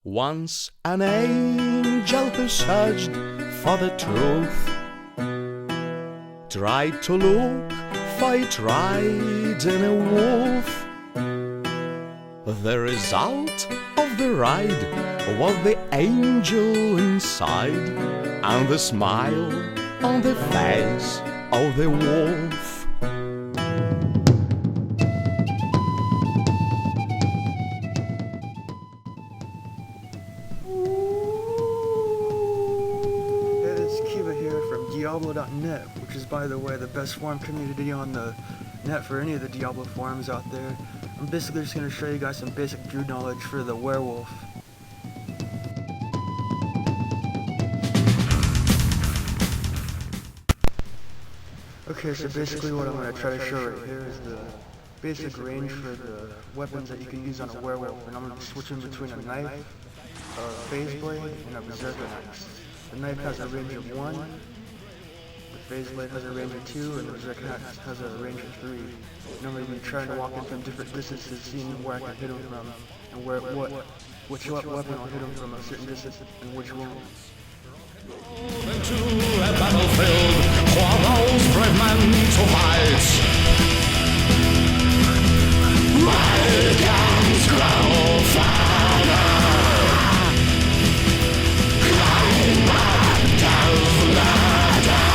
Once an angel who searched for the truth tried to look for it right in a wolf. The result of the ride was the angel inside and the smile on the face of the wolf. Diablo.net, which is, by the way, the best forum community on the net for any of the Diablo forums out there. I'm basically just going to show you guys some basic druid knowledge for the Werewolf. Okay, so basically what I'm going to try to show right here is the basic range for the weapons that you can use on a Werewolf, and I'm going to be switching between a knife, a phase blade, and a berserker axe. The knife has a range of 1, the phase blade has a range of 2, and the berserker axe has a range of 3. And I'm going to be trying to walk in from different distances, seeing where I can hit them from, and which weapon will hit them from a certain distance, and which won't. Into a battlefield for those brave men to fight. My guns grow farther. Climb up death ladder.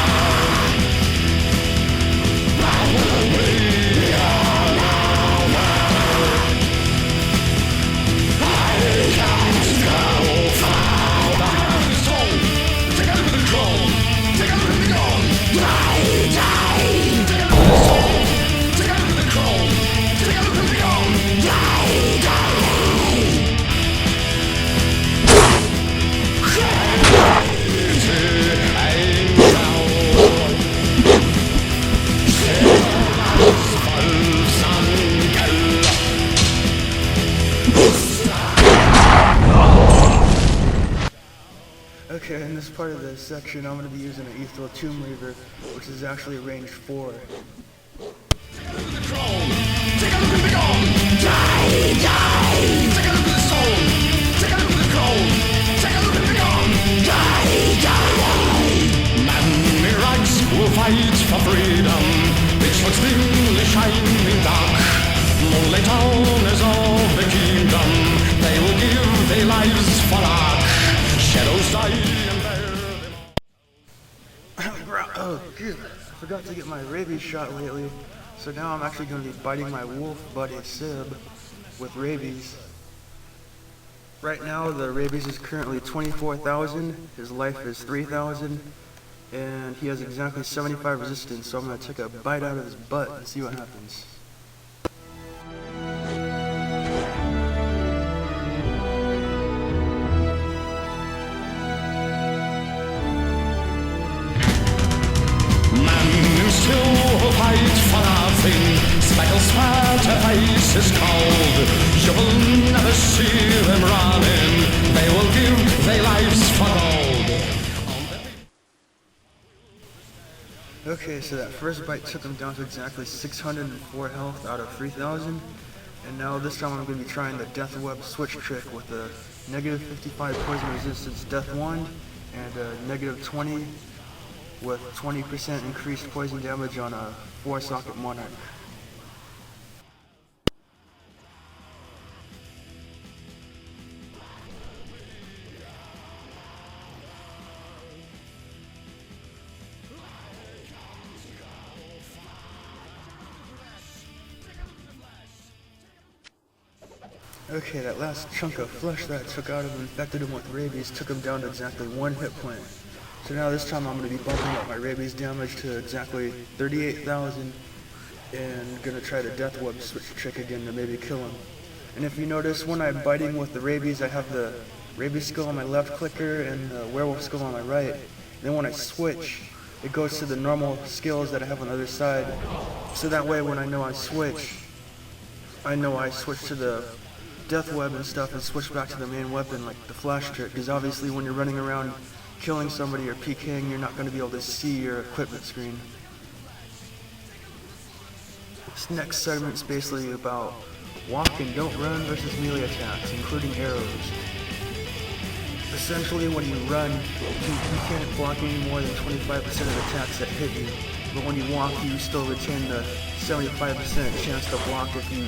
I will be your lover. My guns grow farther. Take a look at the chrome. Take a look at the gun. Die, die. Take a look at the soul. Take a look at the chrome. Take a look at the gun. Die, die. Okay, in this part of the section, I'm going to be using an Ethereal Tomb Reaver, which is actually range 4. Take a look at the chrome. Take a look at the gun. Die, die. Take a look at the soul. Take a look at the chrome. Take a look at the gun. Die, die. Manly rags will fight for freedom. Pitchforks dimly shining dark. Moonlight town is of the kingdom. They will give their lives for ark. Shadows die and bear them all. Oh, good. I forgot to get my rabies shot lately, so now I'm actually going to be biting my wolf buddy Sib with rabies. Right now, the rabies is currently 24,000, his life is 3,000, and he has exactly 75 resistance, so I'm going to take a bite out of his butt and see what happens. Fight for nothing, speckled smarter face is cold. You will never see them running, they will give their lives for gold. Okay, so that first bite took him down to exactly 604 health out of 3,000, and now this time I'm going to be trying the Death Web switch trick with a negative 55 poison resistance Death Wand and a negative 20 with 20% increased poison damage on a 4-socket Monarch. Okay, that last chunk of flesh that I took out of him, infected him with rabies, took him down to exactly 1 hit point. So now this time I'm going to be bumping up my rabies damage to exactly 38,000 and going to try the Death Web switch trick again to maybe kill him. And if you notice, when I'm biting with the rabies, I have the rabies skill on my left clicker and the werewolf skill on my right. Then when I switch, it goes to the normal skills that I have on the other side. So that way when I know I switch to the Death Web and stuff and switch back to the main weapon like the flash trick, because obviously when you're running around killing somebody or PKing, you're not going to be able to see your equipment screen. This next segment is basically about walk and don't run versus melee attacks, including arrows. essentially when you run, you can't block any more than 25% of attacks that hit you. But when you walk, you still retain the 75% chance to block if you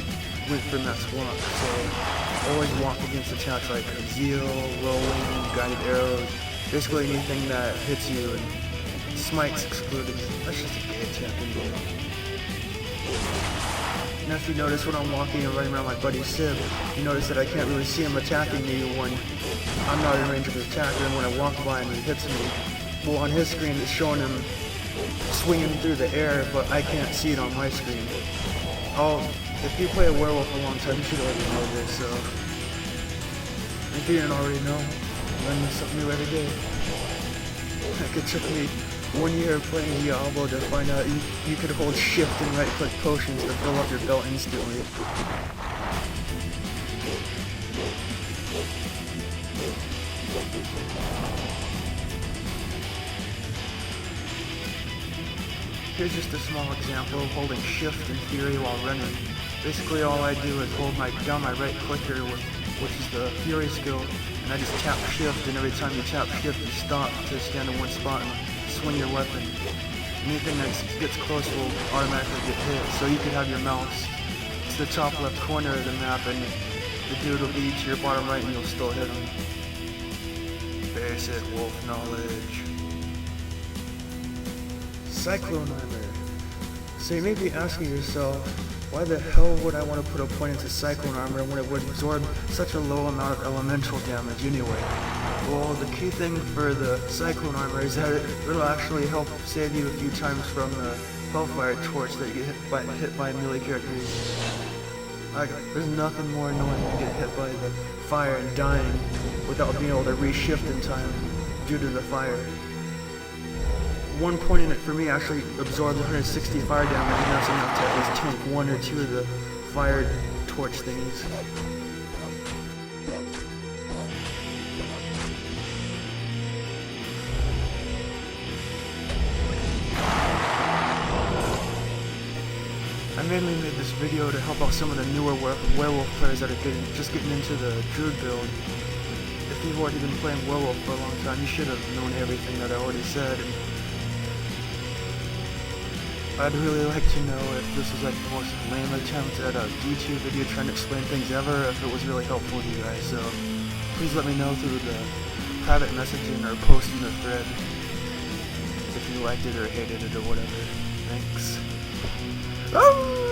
went for max block. So always walk against attacks like zeal, rolling, guided arrows, basically anything that hits you, and smite's excluded. That's just a gay attack anyway. Now if you notice when I'm walking and running around my buddy Sib, you notice that I can't really see him attacking me when I'm not in range of his attack, and then when I walk by and he hits me, well on his screen it's showing him swinging through the air, but I can't see it on my screen. If you play a Werewolf for a long time, you should already know this, so if you didn't already know, learn something new every day. Heck, it took me 1 year playing Diablo to find out you could hold shift and right click potions to fill up your belt instantly. Here's just a small example of holding shift in theory while running. Basically all I do is hold down my right clicker, which is the fury skill, and I just tap shift, and every time you tap shift you stop to stand in one spot and swing your weapon. Anything that gets close will automatically get hit, so you can have your mouse to the top left corner of the map and the dude will be to your bottom right and you'll still hit him. Basic wolf knowledge. Cyclone armor. So you may be asking yourself, why the hell would I want to put a point into Cyclone armor when it would absorb such a low amount of elemental damage anyway? Well, the key thing for the Cyclone armor is that it'll actually help save you a few times from the Hellfire Torch that you get hit by melee characters. There's nothing more annoying than get hit by the fire and dying without being able to reshift in time due to the fire. One point in it for me actually absorbed 160 fire damage, and that's enough to at least tank one or two of the fire torch thingies. I mainly made this video to help out some of the newer Werewolf players that are just getting into the Druid build. If you've already been playing Werewolf for a long time, you should have known everything that I already said. And I'd really like to know if this was like the most lame attempt at a D2 video trying to explain things ever, if it was really helpful to you guys, so please let me know through the private messaging or post in the thread if you liked it or hated it or whatever. Thanks. Oh!